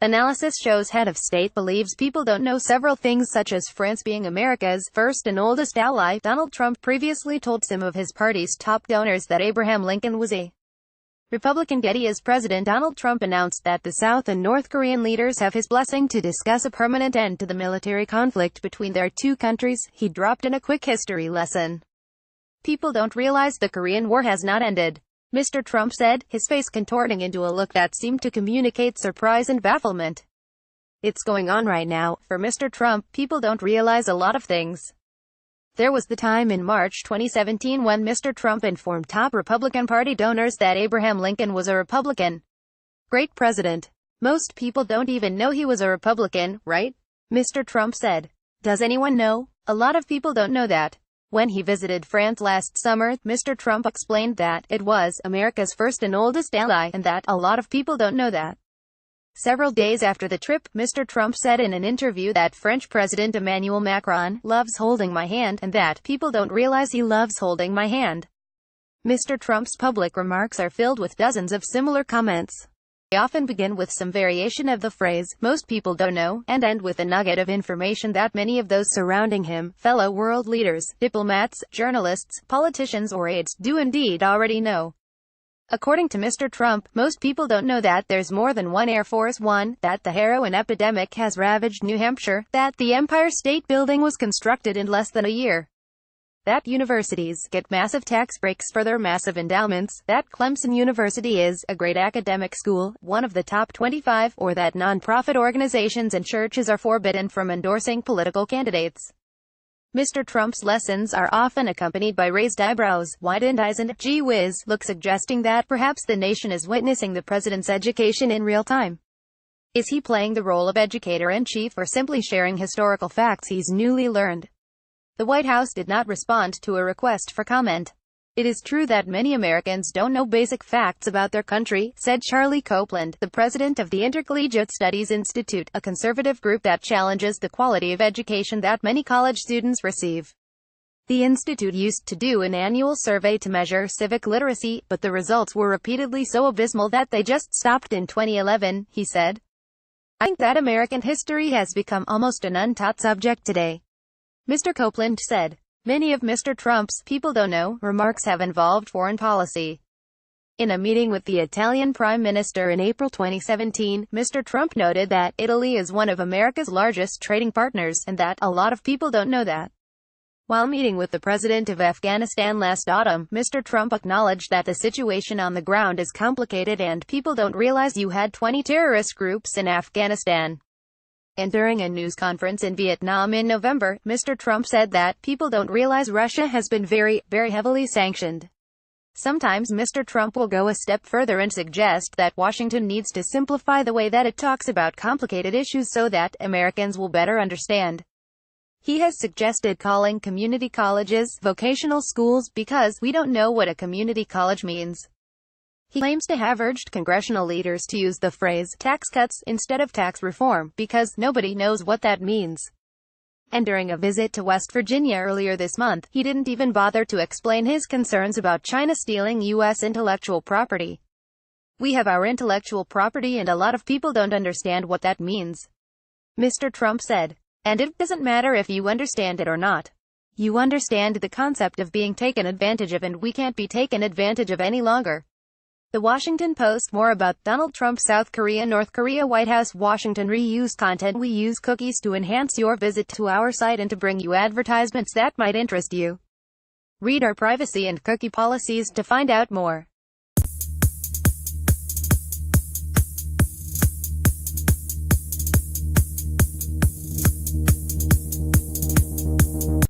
Analysis shows head of state believes people don't know several things such as France being America's first and oldest ally. Donald Trump previously told some of his party's top donors that Abraham Lincoln was a Republican. Getty As President Donald Trump announced that the South and North Korean leaders have his blessing to discuss a permanent end to the military conflict between their two countries. He dropped in a quick history lesson. People don't realize the Korean War has not ended, Mr. Trump said, his face contorting into a look that seemed to communicate surprise and bafflement. It's going on right now. For Mr. Trump, people don't realize a lot of things. There was the time in March 2017 when Mr. Trump informed top Republican Party donors that Abraham Lincoln was a Republican. Great president. Most people don't even know he was a Republican, right? Mr. Trump said. Does anyone know? A lot of people don't know that. When he visited France last summer, Mr. Trump explained that it was America's first and oldest ally, and that a lot of people don't know that. Several days after the trip, Mr. Trump said in an interview that French President Emmanuel Macron loves holding my hand, and that people don't realize he loves holding my hand. Mr. Trump's public remarks are filled with dozens of similar comments. They often begin with some variation of the phrase, most people don't know, and end with a nugget of information that many of those surrounding him, fellow world leaders, diplomats, journalists, politicians or aides, do indeed already know. According to Mr. Trump, most people don't know that there's more than one Air Force One, that the heroin epidemic has ravaged New Hampshire, that the Empire State Building was constructed in less than a year, that universities get massive tax breaks for their massive endowments, that Clemson University is a great academic school, one of the top 25, or that non-profit organizations and churches are forbidden from endorsing political candidates. Mr. Trump's lessons are often accompanied by raised eyebrows, widened eyes and gee whiz look, suggesting that perhaps the nation is witnessing the president's education in real time. Is he playing the role of educator-in-chief or simply sharing historical facts he's newly learned? The White House did not respond to a request for comment. It is true that many Americans don't know basic facts about their country, said Charlie Copeland, the president of the Intercollegiate Studies Institute, a conservative group that challenges the quality of education that many college students receive. The institute used to do an annual survey to measure civic literacy, but the results were repeatedly so abysmal that they just stopped in 2011, he said. I think that American history has become almost an untaught subject today, Mr. Copeland said. Many of Mr. Trump's "people don't know" remarks have involved foreign policy. In a meeting with the Italian Prime Minister in April 2017, Mr. Trump noted that Italy is one of America's largest trading partners, and that a lot of people don't know that. While meeting with the president of Afghanistan last autumn, Mr. Trump acknowledged that the situation on the ground is complicated and people don't realize you had 20 terrorist groups in Afghanistan. And during a news conference in Vietnam in November, Mr. Trump said that people don't realize Russia has been very, very heavily sanctioned. Sometimes Mr. Trump will go a step further and suggest that Washington needs to simplify the way that it talks about complicated issues so that Americans will better understand. He has suggested calling community colleges vocational schools because we don't know what a community college means. He claims to have urged congressional leaders to use the phrase tax cuts instead of tax reform because nobody knows what that means. And during a visit to West Virginia earlier this month, he didn't even bother to explain his concerns about China stealing U.S. intellectual property. We have our intellectual property and a lot of people don't understand what that means, Mr. Trump said. And it doesn't matter if you understand it or not. You understand the concept of being taken advantage of, and we can't be taken advantage of any longer. The Washington Post. More about Donald Trump. South Korea, North Korea, White House, Washington. Reuse content. We use cookies to enhance your visit to our site and to bring you advertisements that might interest you. Read our privacy and cookie policies to find out more.